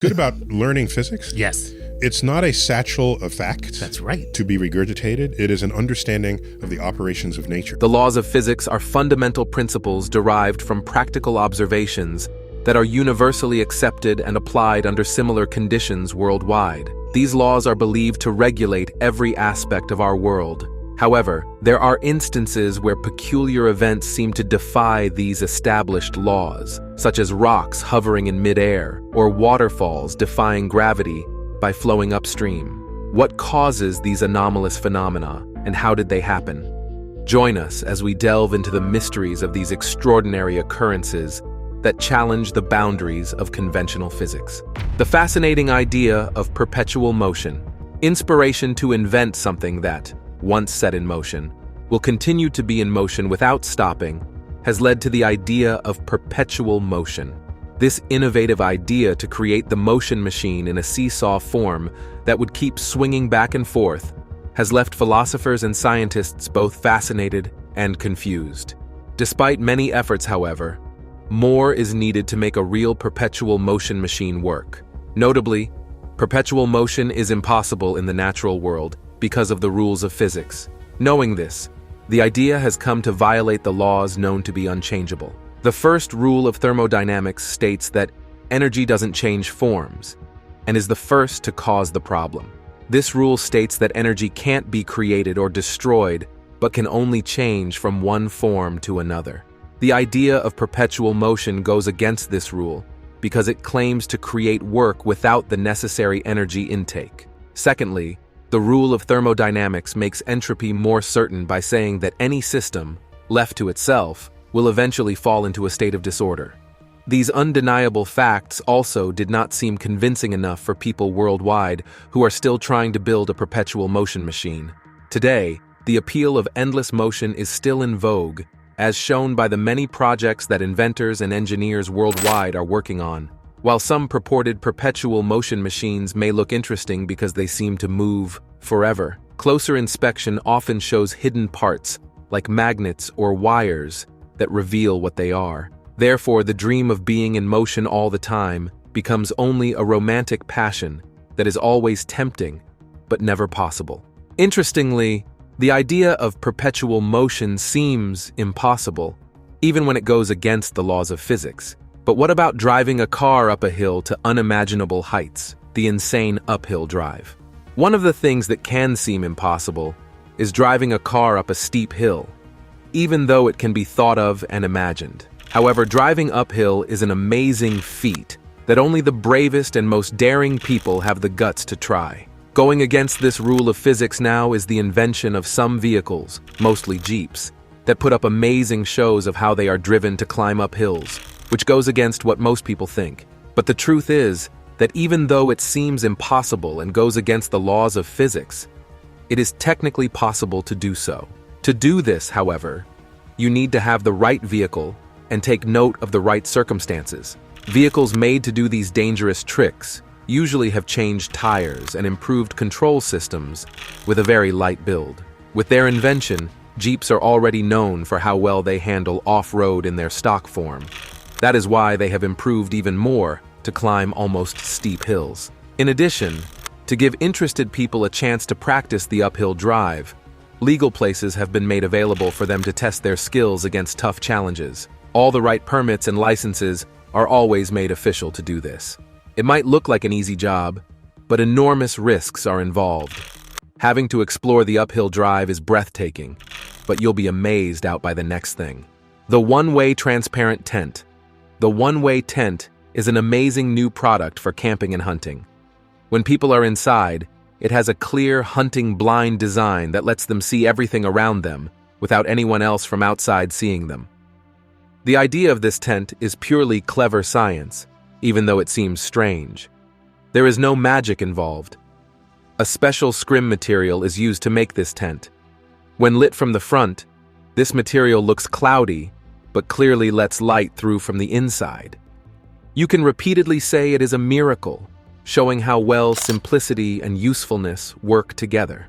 Good about learning physics? Yes, It's not a satchel of facts that's right. to be regurgitated. It is an understanding of the operations of nature. The laws of physics are fundamental principles derived from practical observations that are universally accepted and applied under similar conditions worldwide. These laws are believed to regulate every aspect of our world. However, there are instances where peculiar events seem to defy these established laws, such as rocks hovering in midair or waterfalls defying gravity by flowing upstream. What causes these anomalous phenomena, and how did they happen? Join us as we delve into the mysteries of these extraordinary occurrences that challenge the boundaries of conventional physics. The fascinating idea of perpetual motion, inspiration to invent something that, once set in motion, will continue to be in motion without stopping, has led to the idea of perpetual motion. This innovative idea to create the motion machine in a seesaw form that would keep swinging back and forth has left philosophers and scientists both fascinated and confused. Despite many efforts, however, more is needed to make a real perpetual motion machine work. Notably, perpetual motion is impossible in the natural world because of the rules of physics. Knowing this, the idea has come to violate the laws known to be unchangeable. The first rule of thermodynamics states that energy doesn't change forms, and is the first to cause the problem. This rule states that energy can't be created or destroyed, but can only change from one form to another. The idea of perpetual motion goes against this rule because it claims to create work without the necessary energy intake. Secondly, the rule of thermodynamics makes entropy more certain by saying that any system, left to itself, will eventually fall into a state of disorder. These undeniable facts also did not seem convincing enough for people worldwide who are still trying to build a perpetual motion machine. Today, the appeal of endless motion is still in vogue, as shown by the many projects that inventors and engineers worldwide are working on. While some purported perpetual motion machines may look interesting because they seem to move forever, closer inspection often shows hidden parts, like magnets or wires, that reveal what they are. Therefore, the dream of being in motion all the time becomes only a romantic passion that is always tempting, but never possible. Interestingly, the idea of perpetual motion seems impossible, even when it goes against the laws of physics. But what about driving a car up a hill to unimaginable heights, the insane uphill drive? One of the things that can seem impossible is driving a car up a steep hill, even though it can be thought of and imagined. However, driving uphill is an amazing feat that only the bravest and most daring people have the guts to try. Going against this rule of physics now is the invention of some vehicles, mostly Jeeps, that put up amazing shows of how they are driven to climb up hills, which goes against what most people think. But the truth is that even though it seems impossible and goes against the laws of physics, it is technically possible to do so. To do this, however, you need to have the right vehicle and take note of the right circumstances. Vehicles made to do these dangerous tricks usually have changed tires and improved control systems with a very light build. With their invention, Jeeps are already known for how well they handle off-road in their stock form. That is why they have improved even more to climb almost steep hills. In addition, to give interested people a chance to practice the uphill drive, legal places have been made available for them to test their skills against tough challenges. All the right permits and licenses are always made official to do this. It might look like an easy job, but enormous risks are involved. Having to explore the uphill drive is breathtaking, but you'll be amazed out by the next thing. The one-way transparent tent. The one-way tent is an amazing new product for camping and hunting. When people are inside, it has a clear hunting blind design that lets them see everything around them without anyone else from outside seeing them. The idea of this tent is purely clever science, even though it seems strange. There is no magic involved. A special scrim material is used to make this tent. When lit from the front, this material looks cloudy, but clearly lets light through from the inside. You can repeatedly say it is a miracle, showing how well simplicity and usefulness work together.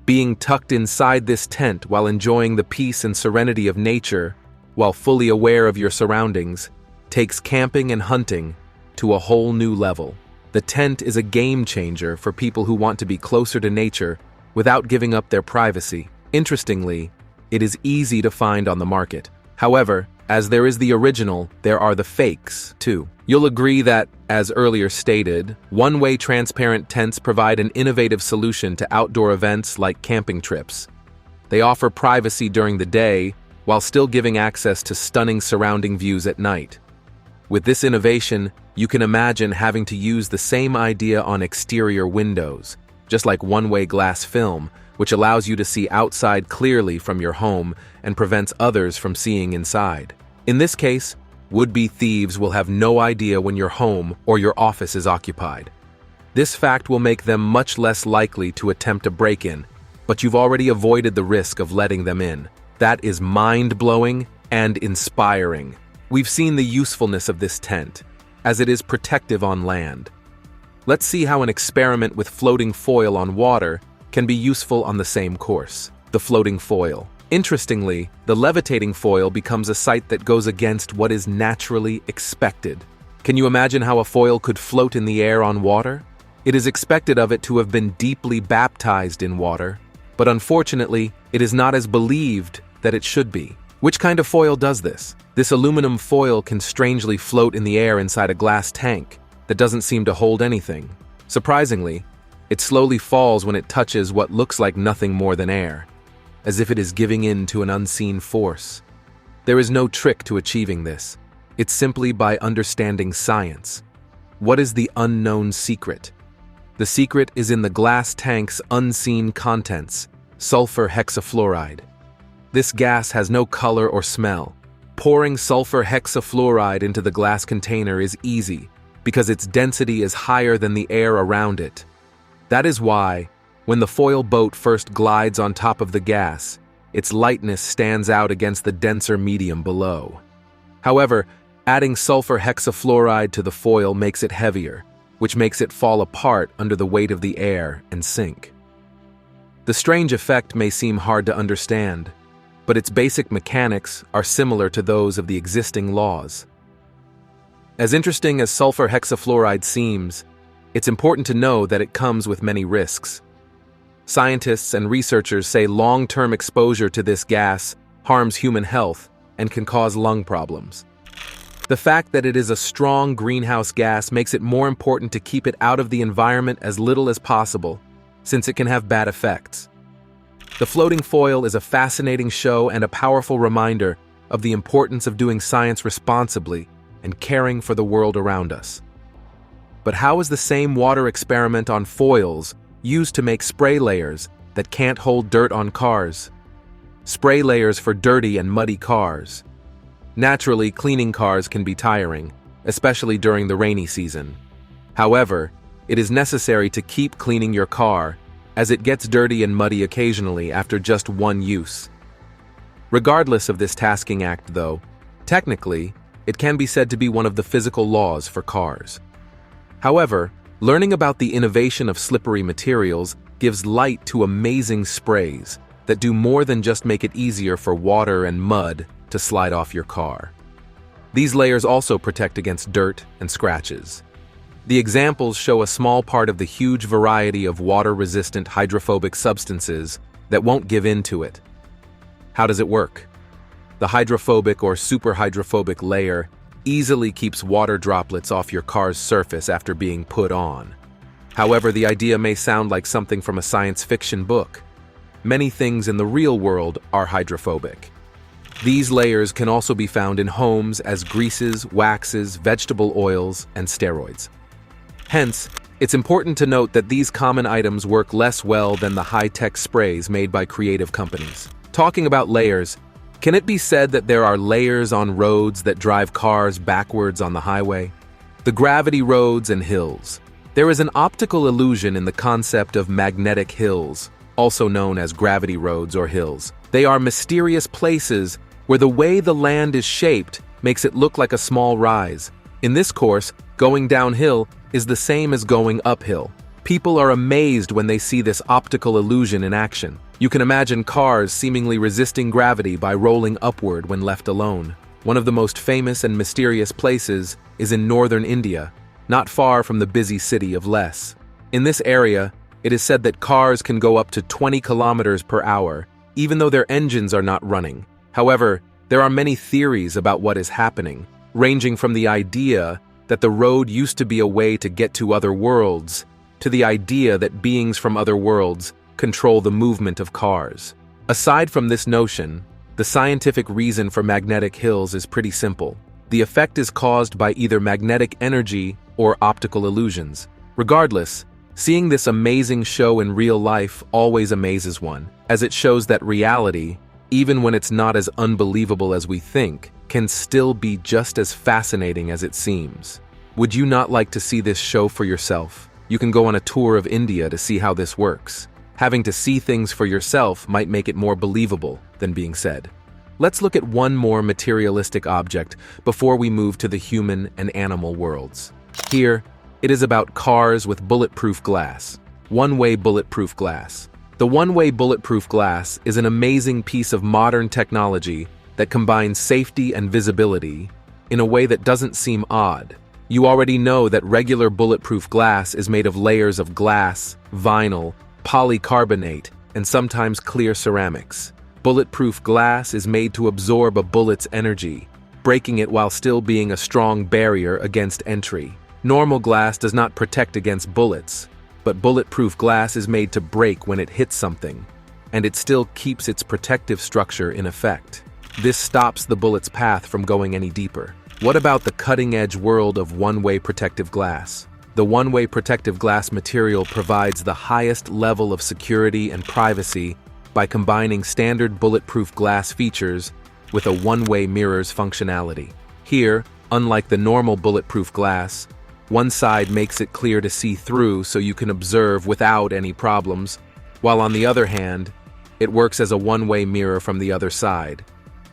Being tucked inside this tent while enjoying the peace and serenity of nature, while fully aware of your surroundings, takes camping and hunting to a whole new level. The tent is a game changer for people who want to be closer to nature without giving up their privacy. Interestingly, it is easy to find on the market. However, as there is the original, there are the fakes, too. You'll agree that, as earlier stated, one-way transparent tents provide an innovative solution to outdoor events like camping trips. They offer privacy during the day while still giving access to stunning surrounding views at night. With this innovation, you can imagine having to use the same idea on exterior windows, just like one-way glass film, which allows you to see outside clearly from your home and prevents others from seeing inside. In this case, would-be thieves will have no idea when your home or your office is occupied. This fact will make them much less likely to attempt a break-in, but you've already avoided the risk of letting them in. That is mind-blowing and inspiring. We've seen the usefulness of this tent, as it is protective on land. Let's see how an experiment with floating foil on water can be useful on the same course. The floating foil. Interestingly, the levitating foil becomes a sight that goes against what is naturally expected. Can you imagine how a foil could float in the air on water? It is expected of it to have been deeply baptized in water, but unfortunately, it is not as believed that it should be. Which kind of foil does this? This aluminum foil can strangely float in the air inside a glass tank that doesn't seem to hold anything. Surprisingly, it slowly falls when it touches what looks like nothing more than air, as if it is giving in to an unseen force. There is no trick to achieving this. It's simply by understanding science. What is the unknown secret? The secret is in the glass tank's unseen contents, sulfur hexafluoride. This gas has no color or smell. Pouring sulfur hexafluoride into the glass container is easy because its density is higher than the air around it. That is why, when the foil boat first glides on top of the gas, its lightness stands out against the denser medium below. However, adding sulfur hexafluoride to the foil makes it heavier, which makes it fall apart under the weight of the air and sink. The strange effect may seem hard to understand, but its basic mechanics are similar to those of the existing laws. As interesting as sulfur hexafluoride seems, it's important to know that it comes with many risks. Scientists and researchers say long-term exposure to this gas harms human health and can cause lung problems. The fact that it is a strong greenhouse gas makes it more important to keep it out of the environment as little as possible, since it can have bad effects. The floating foil is a fascinating show and a powerful reminder of the importance of doing science responsibly and caring for the world around us. But how is the same water experiment on foils used to make spray layers that can't hold dirt on cars? Spray layers for dirty and muddy cars. Naturally, cleaning cars can be tiring, especially during the rainy season. However, it is necessary to keep cleaning your car, as it gets dirty and muddy occasionally after just one use. Regardless of this tasking act, though, technically, it can be said to be one of the physical laws for cars. However, learning about the innovation of slippery materials gives light to amazing sprays that do more than just make it easier for water and mud to slide off your car. These layers also protect against dirt and scratches. The examples show a small part of the huge variety of water-resistant hydrophobic substances that won't give in to it. How does it work? The hydrophobic or superhydrophobic layer easily keeps water droplets off your car's surface after being put on. However, the idea may sound like something from a science fiction book. Many things in the real world are hydrophobic. These layers can also be found in homes as greases, waxes, vegetable oils, and steroids. Hence, it's important to note that these common items work less well than the high-tech sprays made by creative companies. Talking about layers, can it be said that there are layers on roads that drive cars backwards on the highway? The gravity roads and hills. There is an optical illusion in the concept of magnetic hills, also known as gravity roads or hills. They are mysterious places where the way the land is shaped makes it look like a small rise. In this course, going downhill is the same as going uphill. People are amazed when they see this optical illusion in action. You can imagine cars seemingly resisting gravity by rolling upward when left alone. One of the most famous and mysterious places is in northern India, not far from the busy city of Les. In this area, it is said that cars can go up to 20 kilometers per hour, even though their engines are not running. However, there are many theories about what is happening, ranging from the idea that the road used to be a way to get to other worlds, to the idea that beings from other worlds control the movement of cars. Aside from this notion, the scientific reason for magnetic hills is pretty simple. The effect is caused by either magnetic energy or optical illusions. Regardless, seeing this amazing show in real life always amazes one, as it shows that reality, even when it's not as unbelievable as we think, can still be just as fascinating as it seems. Would you not like to see this show for yourself? You can go on a tour of India to see how this works. Having to see things for yourself might make it more believable than being said. Let's look at one more materialistic object before we move to the human and animal worlds. Here, it is about cars with bulletproof glass. One-way bulletproof glass. The one-way bulletproof glass is an amazing piece of modern technology that combines safety and visibility in a way that doesn't seem odd. You already know that regular bulletproof glass is made of layers of glass, vinyl, polycarbonate, and sometimes clear ceramics. Bulletproof glass is made to absorb a bullet's energy, breaking it while still being a strong barrier against entry. Normal glass does not protect against bullets, but bulletproof glass is made to break when it hits something, and it still keeps its protective structure in effect. This stops the bullet's path from going any deeper. What about the cutting-edge world of one-way protective glass? The one-way protective glass material provides the highest level of security and privacy by combining standard bulletproof glass features with a one-way mirror's functionality. Here, unlike the normal bulletproof glass, one side makes it clear to see through so you can observe without any problems, while on the other hand, it works as a one-way mirror from the other side,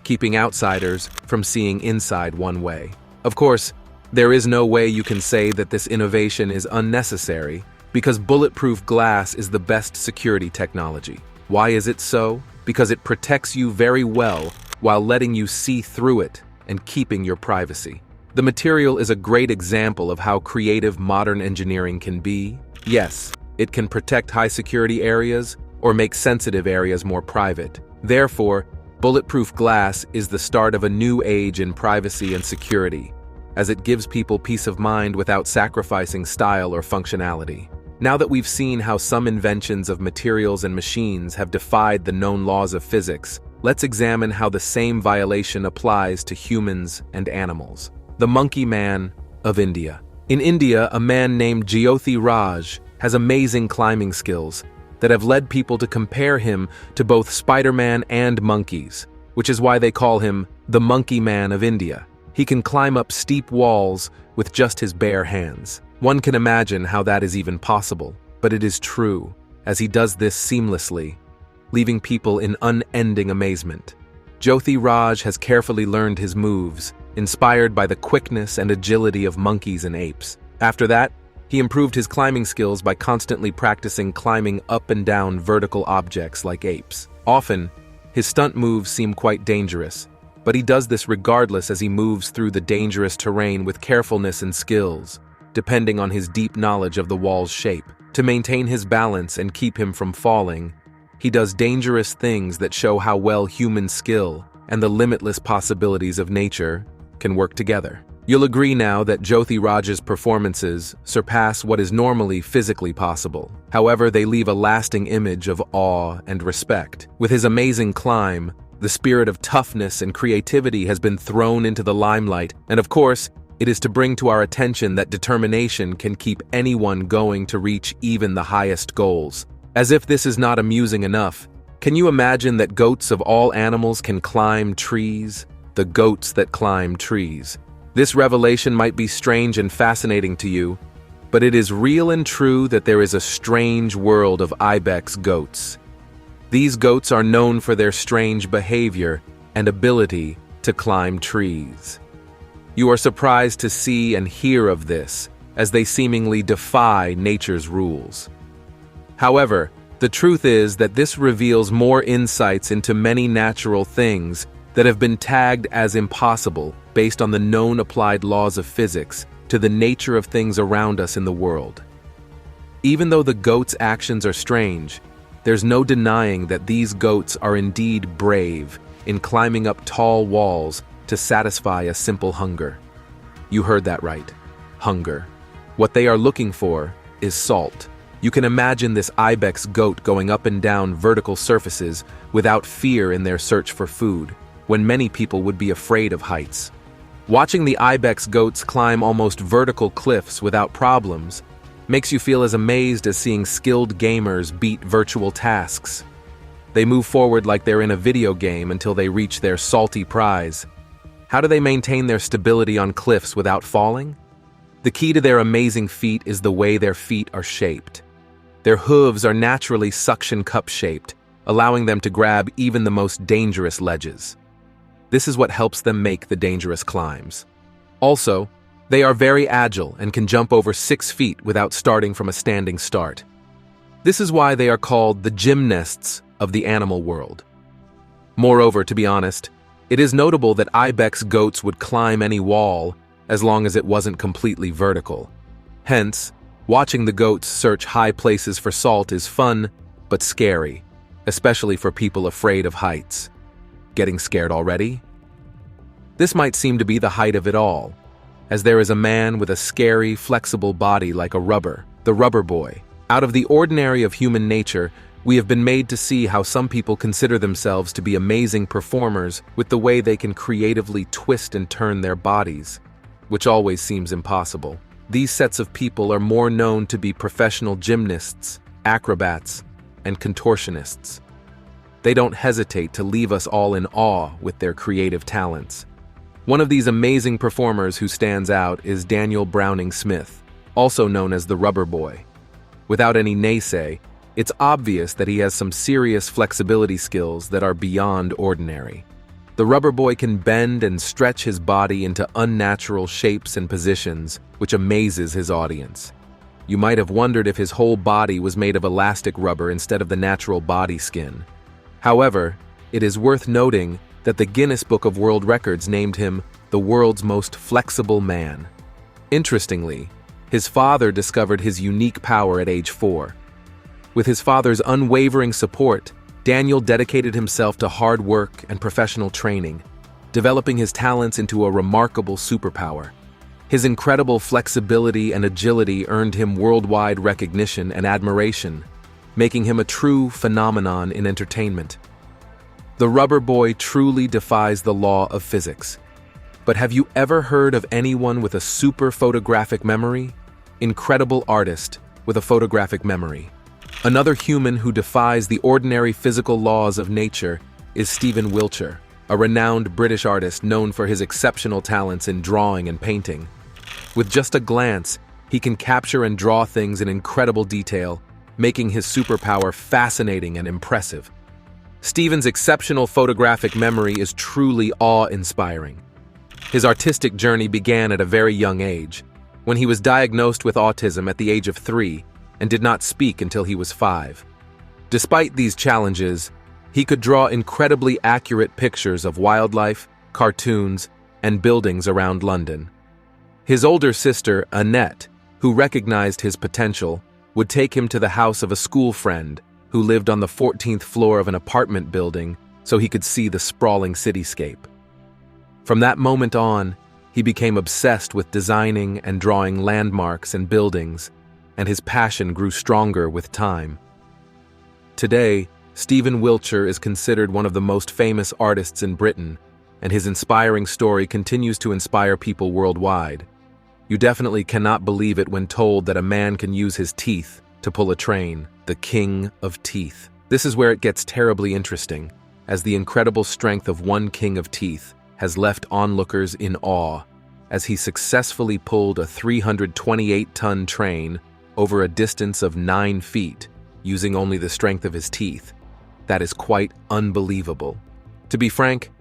keeping outsiders from seeing inside one way. Of course, there is no way you can say that this innovation is unnecessary, because bulletproof glass is the best security technology. Why is it so? Because it protects you very well while letting you see through it and keeping your privacy. The material is a great example of how creative modern engineering can be. Yes, it can protect high-security areas or make sensitive areas more private. Therefore, bulletproof glass is the start of a new age in privacy and security, as it gives people peace of mind without sacrificing style or functionality. Now that we've seen how some inventions of materials and machines have defied the known laws of physics, let's examine how the same violation applies to humans and animals. The Monkey Man of India. In India, a man named Jyothi Raj has amazing climbing skills that have led people to compare him to both Spider-Man and monkeys, which is why they call him the Monkey Man of India. He can climb up steep walls with just his bare hands. One can imagine how that is even possible, but it is true, as he does this seamlessly, leaving people in unending amazement. Jyothi Raj has carefully learned his moves, inspired by the quickness and agility of monkeys and apes. After that, he improved his climbing skills by constantly practicing climbing up and down vertical objects like apes. Often, his stunt moves seem quite dangerous, but he does this regardless as he moves through the dangerous terrain with carefulness and skills, depending on his deep knowledge of the wall's shape. To maintain his balance and keep him from falling, he does dangerous things that show how well human skill and the limitless possibilities of nature can work together. You'll agree now that Jyothi Raj's performances surpass what is normally physically possible. However, they leave a lasting image of awe and respect. With his amazing climb, the spirit of toughness and creativity has been thrown into the limelight, and of course, it is to bring to our attention that determination can keep anyone going to reach even the highest goals. As if this is not amusing enough, can you imagine that goats of all animals can climb trees? The goats that climb trees. This revelation might be strange and fascinating to you, but it is real and true that there is a strange world of ibex goats. These goats are known for their strange behavior and ability to climb trees. You are surprised to see and hear of this, as they seemingly defy nature's rules. However, the truth is that this reveals more insights into many natural things that have been tagged as impossible based on the known applied laws of physics to the nature of things around us in the world. Even though the goat's actions are strange, there's no denying that these goats are indeed brave in climbing up tall walls to satisfy a simple hunger. You heard that right. Hunger. What they are looking for is salt. You can imagine this ibex goat going up and down vertical surfaces without fear in their search for food, when many people would be afraid of heights. Watching the ibex goats climb almost vertical cliffs without problems makes you feel as amazed as seeing skilled gamers beat virtual tasks. They move forward like they're in a video game until they reach their salty prize. How do they maintain their stability on cliffs without falling? The key to their amazing feat is the way their feet are shaped. Their hooves are naturally suction cup-shaped, allowing them to grab even the most dangerous ledges. This is what helps them make the dangerous climbs. Also, they are very agile and can jump over 6 feet without starting from a standing start. This is why they are called the gymnasts of the animal world. Moreover, to be honest, it is notable that ibex goats would climb any wall as long as it wasn't completely vertical. Hence, watching the goats search high places for salt is fun, but scary, especially for people afraid of heights. Getting scared already? This might seem to be the height of it all, as there is a man with a scary, flexible body like a rubber, the rubber boy. Out of the ordinary of human nature, we have been made to see how some people consider themselves to be amazing performers with the way they can creatively twist and turn their bodies, which always seems impossible. These sets of people are more known to be professional gymnasts, acrobats, and contortionists. They don't hesitate to leave us all in awe with their creative talents. One of these amazing performers who stands out is Daniel Browning Smith, also known as the Rubber Boy. Without any naysay, it's obvious that he has some serious flexibility skills that are beyond ordinary. The Rubber Boy can bend and stretch his body into unnatural shapes and positions, which amazes his audience. You might have wondered if his whole body was made of elastic rubber instead of the natural body skin. However, it is worth noting that the Guinness Book of World Records named him the world's most flexible man. Interestingly, his father discovered his unique power at age 4. With his father's unwavering support, Daniel dedicated himself to hard work and professional training, developing his talents into a remarkable superpower. His incredible flexibility and agility earned him worldwide recognition and admiration, making him a true phenomenon in entertainment. The Rubber Boy truly defies the law of physics. But have you ever heard of anyone with a super photographic memory? Incredible artist with a photographic memory. Another human who defies the ordinary physical laws of nature is Stephen Wiltshire, a renowned British artist known for his exceptional talents in drawing and painting. With just a glance, he can capture and draw things in incredible detail, making his superpower fascinating and impressive. Stephen's exceptional photographic memory is truly awe-inspiring. His artistic journey began at a very young age, when he was diagnosed with autism at the age of 3 and did not speak until he was 5. Despite these challenges, he could draw incredibly accurate pictures of wildlife, cartoons, and buildings around London. His older sister, Annette, who recognized his potential, would take him to the house of a school friend who lived on the 14th floor of an apartment building so he could see the sprawling cityscape. From that moment on, he became obsessed with designing and drawing landmarks and buildings, and his passion grew stronger with time. Today, Stephen Wiltshire is considered one of the most famous artists in Britain, and his inspiring story continues to inspire people worldwide. You definitely cannot believe it when told that a man can use his teeth to pull a train, the king of teeth. This is where it gets terribly interesting, as the incredible strength of one king of teeth has left onlookers in awe, as he successfully pulled a 328-ton train over a distance of 9 feet, using only the strength of his teeth. That is quite unbelievable. To be frank,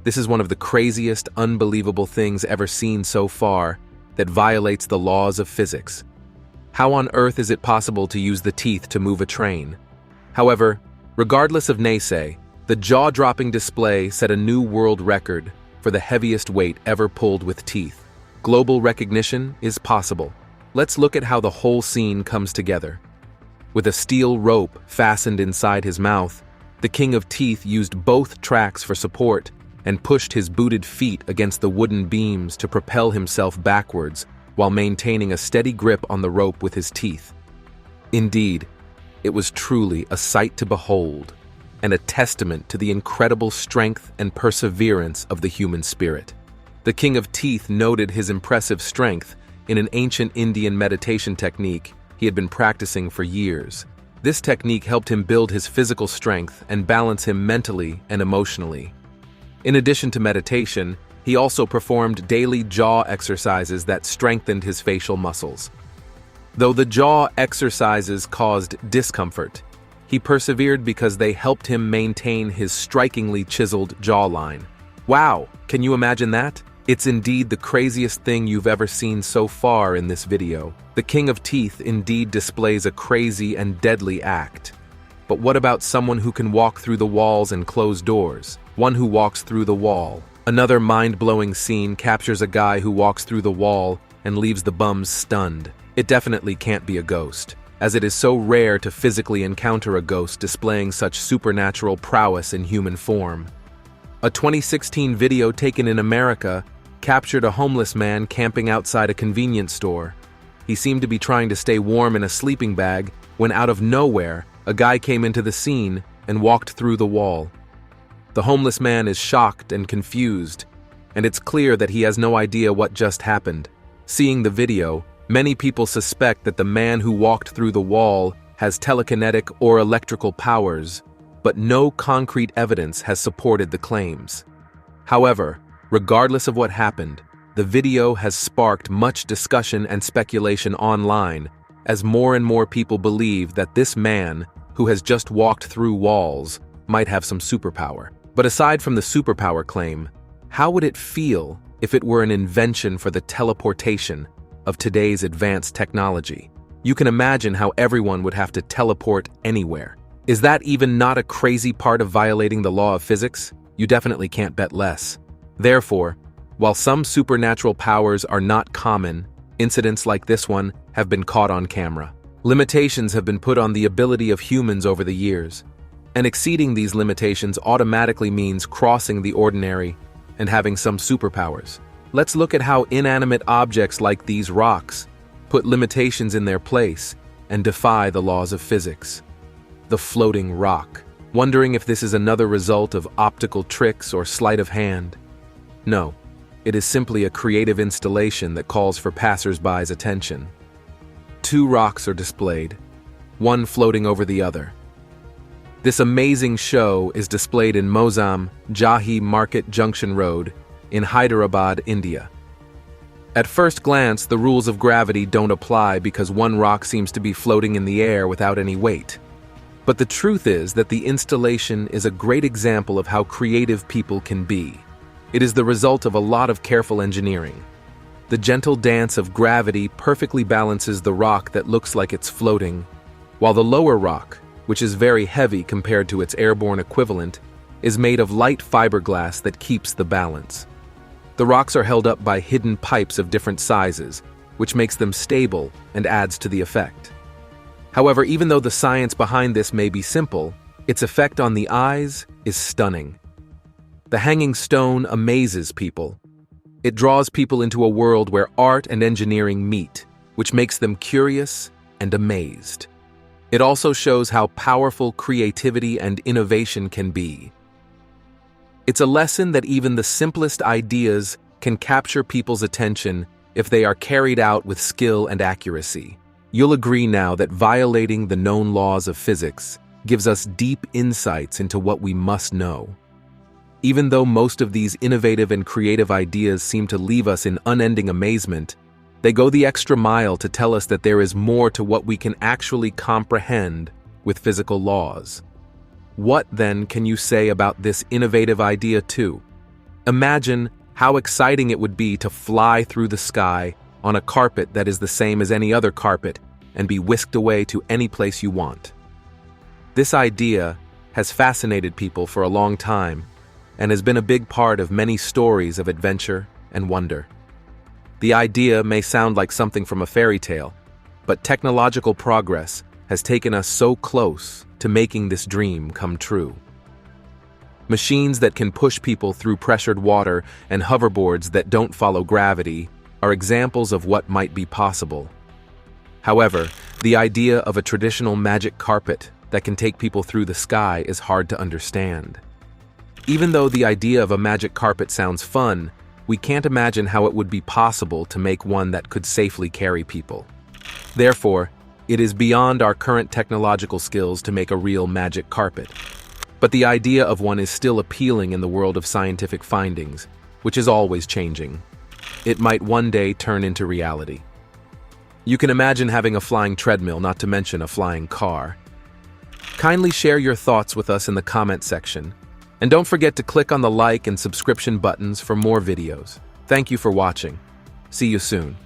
this is one of the craziest, unbelievable things ever seen so far that violates the laws of physics. How on earth is it possible to use the teeth to move a train? However, regardless of naysay, the jaw-dropping display set a new world record for the heaviest weight ever pulled with teeth. global recognition is possible. Let's look at how the whole scene comes together. With a steel rope fastened inside his mouth, the King of Teeth used both tracks for support and pushed his booted feet against the wooden beams to propel himself backwards while maintaining a steady grip on the rope with his teeth. Indeed, it was truly a sight to behold and a testament to the incredible strength and perseverance of the human spirit. The King of Teeth noted his impressive strength in an ancient Indian meditation technique he had been practicing for years. This technique helped him build his physical strength and balance him mentally and emotionally. In addition to meditation, he also performed daily jaw exercises that strengthened his facial muscles. Though the jaw exercises caused discomfort, he persevered because they helped him maintain his strikingly chiseled jawline. Wow, can you imagine that? It's indeed the craziest thing you've ever seen so far in this video. The King of Teeth indeed displays a crazy and deadly act. But what about someone who can walk through the walls and close doors? One who walks through the wall. Another mind-blowing scene captures a guy who walks through the wall and leaves the bums stunned. It definitely can't be a ghost, as it is so rare to physically encounter a ghost displaying such supernatural prowess in human form. A 2016 video taken in America captured a homeless man camping outside a convenience store. He seemed to be trying to stay warm in a sleeping bag when out of nowhere, a guy came into the scene and walked through the wall. The homeless man is shocked and confused, and it's clear that he has no idea what just happened. Seeing the video, many people suspect that the man who walked through the wall has telekinetic or electrical powers, but no concrete evidence has supported the claims. However, regardless of what happened, the video has sparked much discussion and speculation online as more and more people believe that this man, who has just walked through walls, might have some superpower. But aside from the superpower claim, how would it feel if it were an invention for the teleportation of today's advanced technology? You can imagine how everyone would have to teleport anywhere. Is that even not a crazy part of violating the law of physics? You definitely can't bet less. Therefore, while some supernatural powers are not common, incidents like this one have been caught on camera. Limitations have been put on the ability of humans over the years, and exceeding these limitations automatically means crossing the ordinary and having some superpowers. Let's look at how inanimate objects like these rocks put limitations in their place and defy the laws of physics. The floating rock. Wondering if this is another result of optical tricks or sleight of hand? No, it is simply a creative installation that calls for passers-by's attention. Two rocks are displayed, one floating over the other. This amazing show is displayed in Mozam Jahi Market Junction Road in Hyderabad, India. At first glance, the rules of gravity don't apply because one rock seems to be floating in the air without any weight. But the truth is that the installation is a great example of how creative people can be. It is the result of a lot of careful engineering. The gentle dance of gravity perfectly balances the rock that looks like it's floating, while the lower rock, which is very heavy compared to its airborne equivalent, is made of light fiberglass that keeps the balance. The rocks are held up by hidden pipes of different sizes, which makes them stable and adds to the effect. However, even though the science behind this may be simple, its effect on the eyes is stunning. The hanging stone amazes people. It draws people into a world where art and engineering meet, which makes them curious and amazed. It also shows how powerful creativity and innovation can be. It's a lesson that even the simplest ideas can capture people's attention if they are carried out with skill and accuracy. You'll agree now that violating the known laws of physics gives us deep insights into what we must know. Even though most of these innovative and creative ideas seem to leave us in unending amazement, they go the extra mile to tell us that there is more to what we can actually comprehend with physical laws. What, then, can you say about this innovative idea too? Imagine how exciting it would be to fly through the sky on a carpet that is the same as any other carpet and be whisked away to any place you want. This idea has fascinated people for a long time and has been a big part of many stories of adventure and wonder. The idea may sound like something from a fairy tale, but technological progress has taken us so close to making this dream come true. Machines that can push people through pressured water and hoverboards that don't follow gravity are examples of what might be possible. However, the idea of a traditional magic carpet that can take people through the sky is hard to understand. Even though the idea of a magic carpet sounds fun, we can't imagine how it would be possible to make one that could safely carry people. Therefore, it is beyond our current technological skills to make a real magic carpet. But the idea of one is still appealing in the world of scientific findings, which is always changing. It might one day turn into reality. You can imagine having a flying treadmill, not to mention a flying car. Kindly share your thoughts with us in the comment section, and don't forget to click on the like and subscription buttons for more videos. Thank you for watching. See you soon.